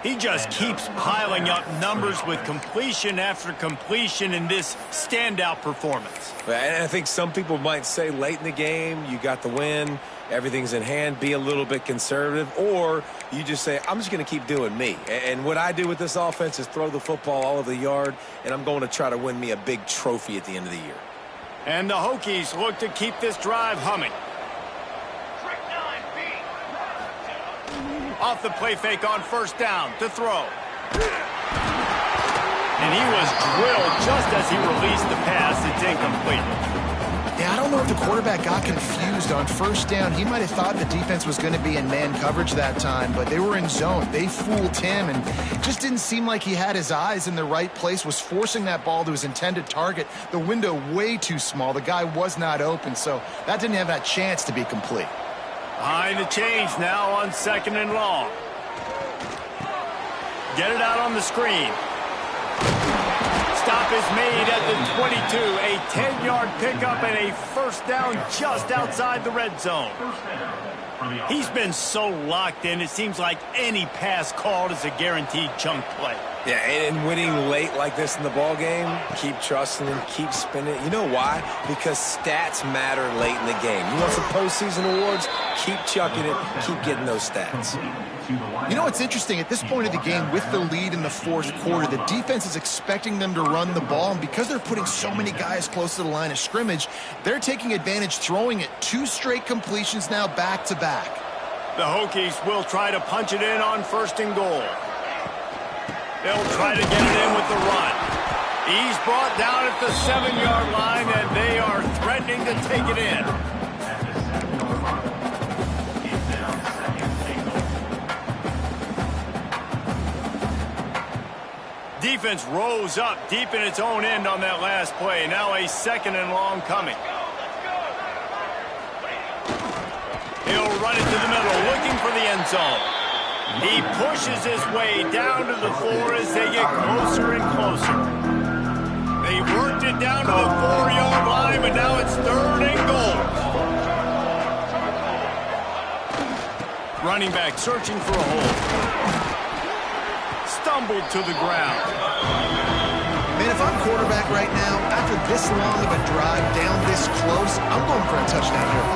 He just keeps piling up numbers with completion after completion in this standout performance. And I think some people might say late in the game, you got the win, everything's in hand, be a little bit conservative, or you just say, I'm just going to keep doing me. And what I do with this offense is throw the football all over the yard, and I'm going to try to win me a big trophy at the end of the year. And the Hokies look to keep this drive humming. Off the play fake on 1st down to throw. And he was drilled just as he released the pass. It's incomplete. Yeah, I don't know if the quarterback got confused confused on first down. He might have thought the defense was going to be in man coverage that time, but they were in zone. They fooled him, and just didn't seem like he had his eyes in the right place, was forcing that ball to his intended target. The window way too small. The guy was not open, so that didn't have that chance to be complete. Behind the chains now on 2nd and long. Get it out on the screen. Stop is made at the 22. A 10-yard pickup and a first down just outside the red zone. He's been so locked in, it seems like any pass called is a guaranteed chunk play. Yeah, and winning late like this in the ball game, keep trusting him, keep spinning. You know why? Because stats matter late in the game. You want some postseason awards? Keep chucking it, keep getting those stats. You know what's interesting? At this point of the game, with the lead in the fourth quarter, the defense is expecting them to run the ball, and because they're putting so many guys close to the line of scrimmage, they're taking advantage, throwing it 2 straight completions now back-to-back. The Hokies will try to punch it in on 1st and goal. They'll try to get it in with the run. He's brought down at the 7-yard line, and they are threatening to take it in. Defense rose up deep in its own end on that last play. Now a 2nd and long coming. He'll run it to the middle, looking for the end zone. He pushes his way down to the floor as they get closer and closer. They worked it down to the 4-yard line, but now it's 3rd and goal. Running back searching for a hole. Stumbled to the ground. Man, if I'm quarterback right now, after this long of a drive down this close, I'm going for a touchdown here.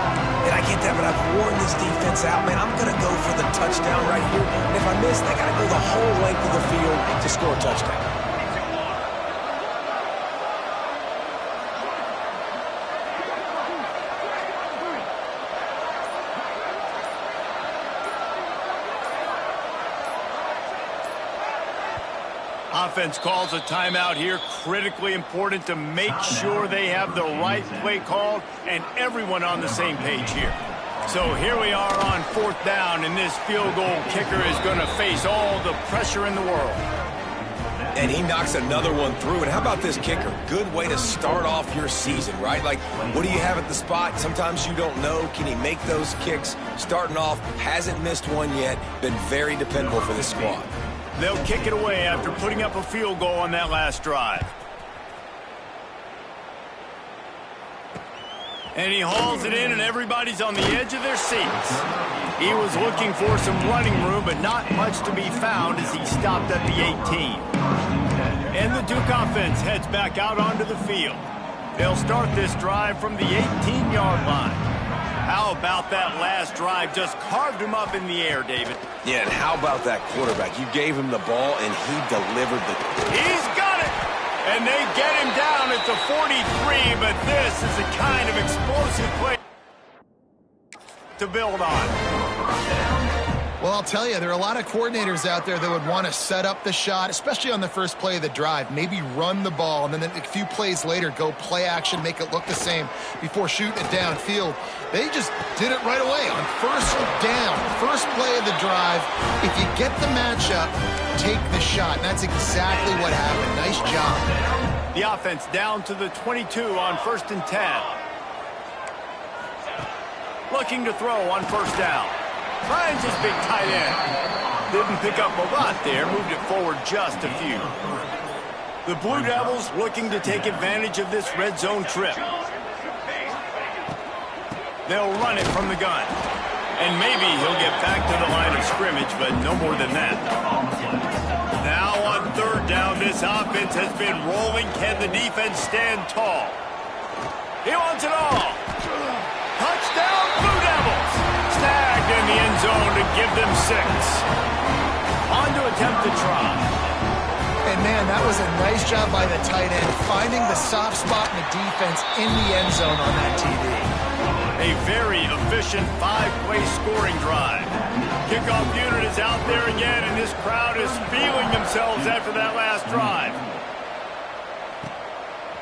And I get that, but I've worn this defense out, man. I'm going to go for the touchdown right here. And if I miss, I got to go the whole length of the field to score a touchdown. Offense calls a timeout here. Critically important to make sure they have the right play called and everyone on the same page here. So here we are on 4th down, and this field goal kicker is going to face all the pressure in the world. And he knocks another one through. And how about this kicker? Good way to start off your season, right? Like, what do you have at the spot? Sometimes you don't know. Can he make those kicks? Starting off, hasn't missed one yet. Been very dependable for this squad. They'll kick it away after putting up a field goal on that last drive. And he hauls it in, and everybody's on the edge of their seats. He was looking for some running room, but not much to be found as he stopped at the 18. And the Duke offense heads back out onto the field. They'll start this drive from the 18-yard line. How about that last drive? Just carved him up in the air, David. Yeah, and how about that quarterback? You gave him the ball, and he delivered the... He's got it! And they get him down at the 43, but this is the kind of explosive play to build on. Well, I'll tell you, there are a lot of coordinators out there that would want to set up the shot, especially on the first play of the drive, maybe run the ball, and then a few plays later go play action, make it look the same before shooting it downfield. They just did it right away on 1st down, first play of the drive. If you get the matchup, take the shot, and that's exactly what happened. Nice job. The offense down to the 22 on 1st and 10. Looking to throw on 1st down. Finds his big tight end. Didn't pick up a lot there, moved it forward just a few. The Blue Devils looking to take advantage of this red zone trip. They'll run it from the gun. And maybe he'll get back to the line of scrimmage, but no more than that. Now on 3rd down, this offense has been rolling. Can the defense stand tall? He wants it all. Touchdown, Blue Devils. Snagged in the end zone to give them 6. On to attempt to try. And, man, that was a nice job by the tight end, finding the soft spot in the defense in the end zone on that TD. A very efficient 5-play scoring drive. Kickoff unit is out there again, and this crowd is feeling themselves after that last drive.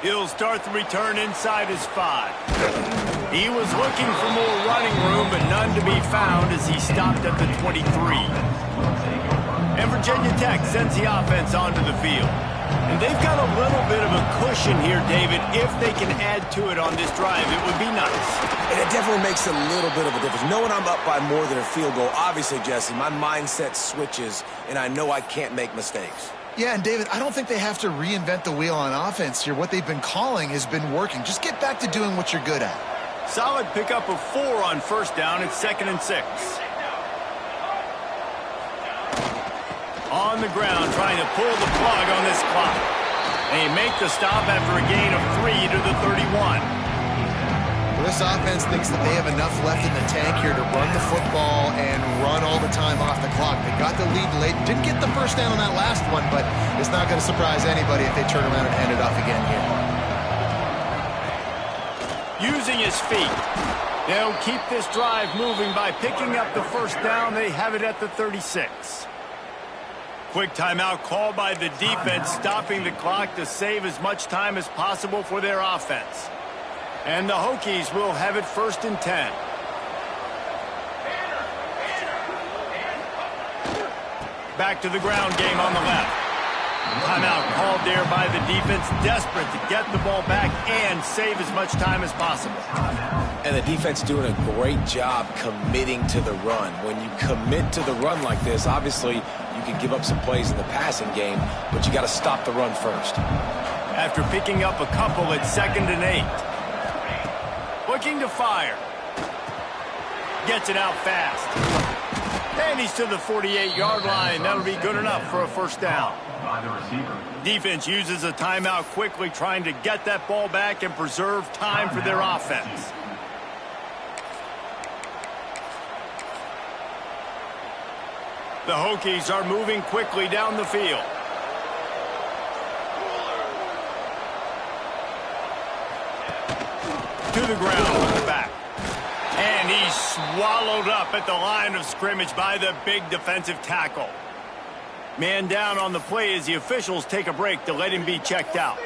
He'll start the return inside his 5. He was looking for more running room, but none to be found as he stopped at the 23. And Virginia Tech sends the offense onto the field. And they've got a little bit of a cushion here, David. If they can add to it on this drive, it would be nice. And it definitely makes a little bit of a difference. Knowing I'm up by more than a field goal, obviously, Jesse, my mindset switches, and I know I can't make mistakes. Yeah, and David, I don't think they have to reinvent the wheel on offense here. What they've been calling has been working. Just get back to doing what you're good at. Solid pickup of 4 on first down. It's 2nd and 6. On the ground, trying to pull the plug on this clock. They make the stop after a gain of 3 to the 31. Well, this offense thinks that they have enough left in the tank here to run the football and run all the time off the clock. They got the lead late. Didn't get the first down on that last one, but it's not going to surprise anybody if they turn around and hand it off again here. Using his feet. They'll keep this drive moving by picking up the first down. They have it at the 36. Quick timeout called by the defense, stopping the clock to save as much time as possible for their offense. And the Hokies will have it 1st and 10. Back to the ground game on the left. Timeout called there by the defense, desperate to get the ball back and save as much time as possible. And the defense doing a great job committing to the run. When you commit to the run like this, obviously you can give up some plays in the passing game, but you got to stop the run first. After picking up a couple at 2nd and 8. Looking to fire. Gets it out fast. And he's to the 48-yard line. That'll be good enough for a first down. Defense uses a timeout quickly, trying to get that ball back and preserve time for their offense. The Hokies are moving quickly down the field. To the ground with the back. And he's swallowed up at the line of scrimmage by the big defensive tackle. Man down on the play as the officials take a break to let him be checked out.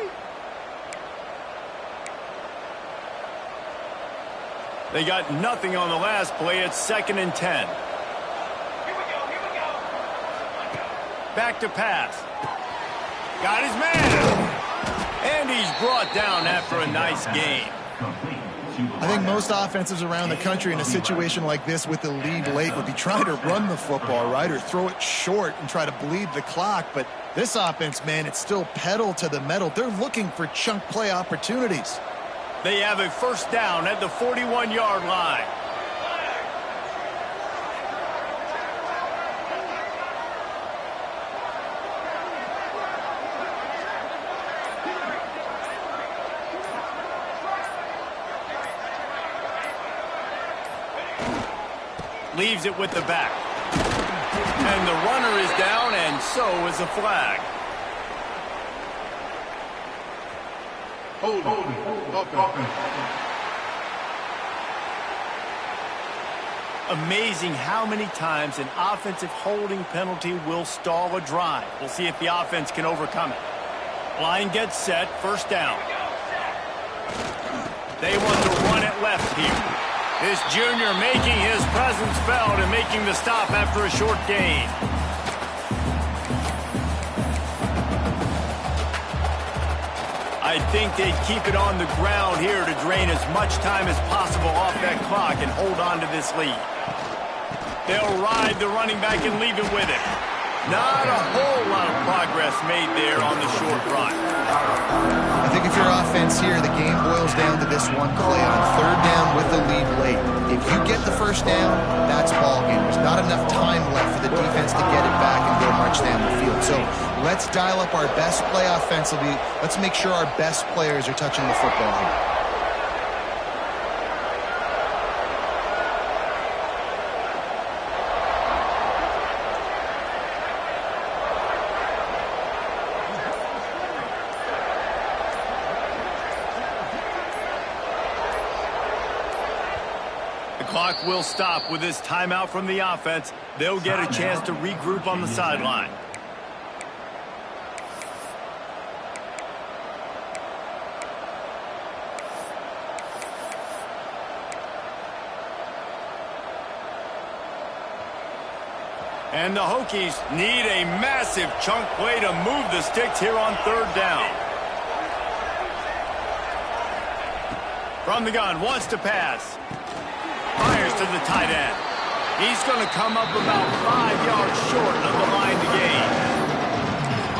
They got nothing on the last play. It's 2nd and 10. Back to pass. Got his man. And he's brought down after a nice game. I think most offenses around the country in a situation like this with the lead late would be trying to run the football, right, or throw it short and try to bleed the clock. But this offense, man, it's still pedal to the metal. They're looking for chunk play opportunities. They have a first down at the 41-yard line. Leaves it with the back. And the runner is down, and so is a flag. Amazing how many times an offensive holding penalty will stall a drive. We'll see if the offense can overcome it. Line gets set, first down. They want to run it left here. This junior making his presence felt and making the stop after a short gain. I think they'd keep it on the ground here to drain as much time as possible off that clock and hold on to this lead. They'll ride the running back and leave it with it. Not a whole lot of progress made there on the short run. I think if you're offense here, the game boils down to this one play on 3rd down with the lead late. If you get the first down, that's ball game. There's not enough time left for the defense to get it back and go march down the field. So let's dial up our best play offensively. Let's make sure our best players are touching the football here. Clock will stop with this timeout from the offense. They'll get a chance to regroup on the sideline. And the Hokies need a massive chunk play to move the sticks here on third down. From the gun, wants to pass. Fires to the tight end. He's going to come up about 5 yards short of the line to gain.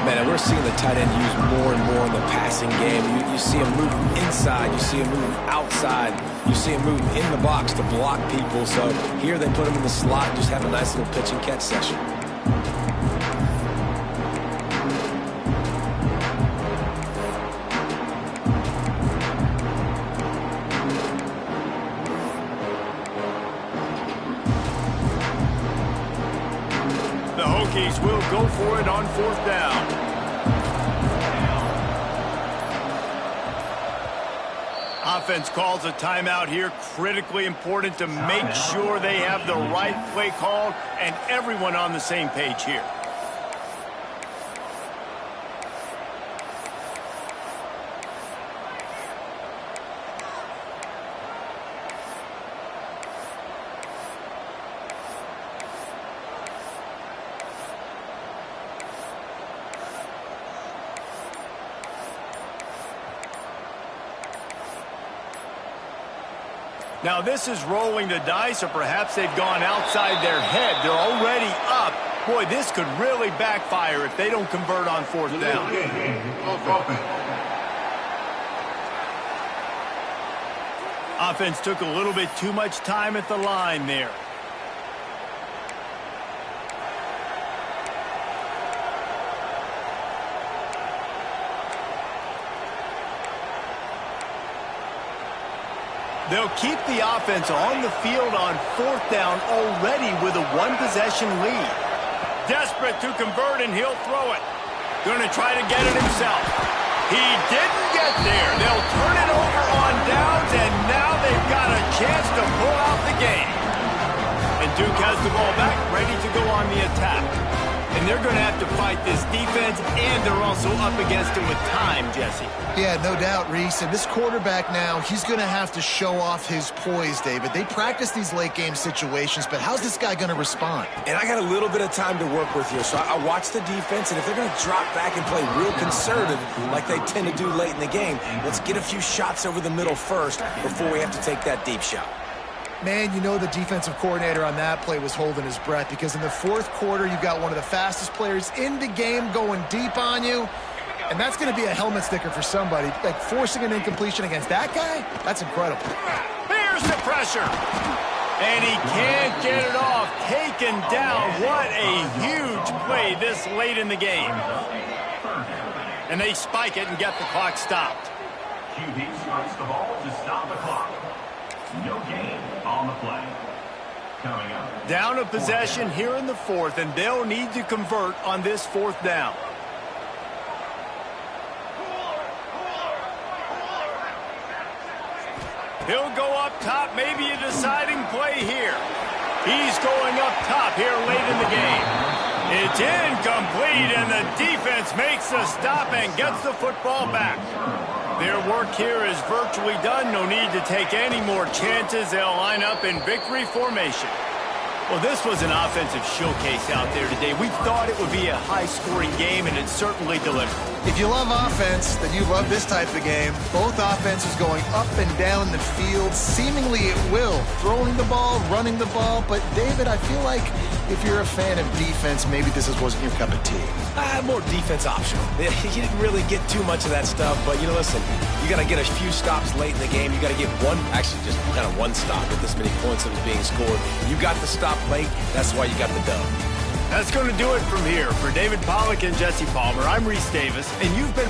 Man, and we're seeing the tight end used more and more in the passing game. You see him move inside. You see him move outside. You see him move in the box to block people. So here they put him in the slot, just have a nice little pitch and catch session. The Hokies will go for it on fourth down. Offense calls a timeout here. Critically important to make sure they have the right play called and everyone on the same page here. Now this is rolling the dice, or perhaps they've gone outside their head. They're already up. Boy, this could really backfire if they don't convert on fourth down. Offense took a little bit too much time at the line there. They'll keep the offense on the field on fourth down already with a one-possession lead. Desperate to convert, and he'll throw it. Going to try to get it himself. He didn't get there. They'll turn it over on downs, and now they've got a chance to pull out the game. And Duke has the ball back, ready to go on the attack. And they're going to have to fight this defense, and they're also up against it with time, Jesse. Yeah, no doubt, Reese. And this quarterback now, he's going to have to show off his poise, David. They practice these late-game situations, but how's this guy going to respond? And I got a little bit of time to work with here, so I watch the defense, and if they're going to drop back and play real conservative like they tend to do late in the game, let's get a few shots over the middle first before we have to take that deep shot. Man, you know the defensive coordinator on that play was holding his breath, because in the fourth quarter, you've got one of the fastest players in the game going deep on you, and that's going to be a helmet sticker for somebody. Like, forcing an incompletion against that guy, that's incredible. Here's the pressure. And he can't get it off. Taken down. What a huge play this late in the game. And they spike it and get the clock stopped. QB strikes the ball to stop the clock. No gain on the play. Coming up. Down a possession here in the fourth, and they'll need to convert on this fourth down. He'll go up top, maybe a deciding play here. He's going up top here late in the game. It's incomplete, and the defense makes the stop and gets the football back. Their work here is virtually done. No need to take any more chances. They'll line up in victory formation. Well, this was an offensive showcase out there today. We thought it would be a high-scoring game, and it certainly delivered. If you love offense, then you love this type of game. Both offenses going up and down the field, seemingly at will. Throwing the ball, running the ball. But, David, I feel like if you're a fan of defense, maybe this wasn't your cup of tea. More defense optional. You didn't really get too much of that stuff, but, listen, you got to get a few stops late in the game. You got to get just kind of one stop with this many points that was being scored. You got the stop late. That's why you got the dub. That's going to do it from here. For David Pollack and Jesse Palmer, I'm Reese Davis, and you've been...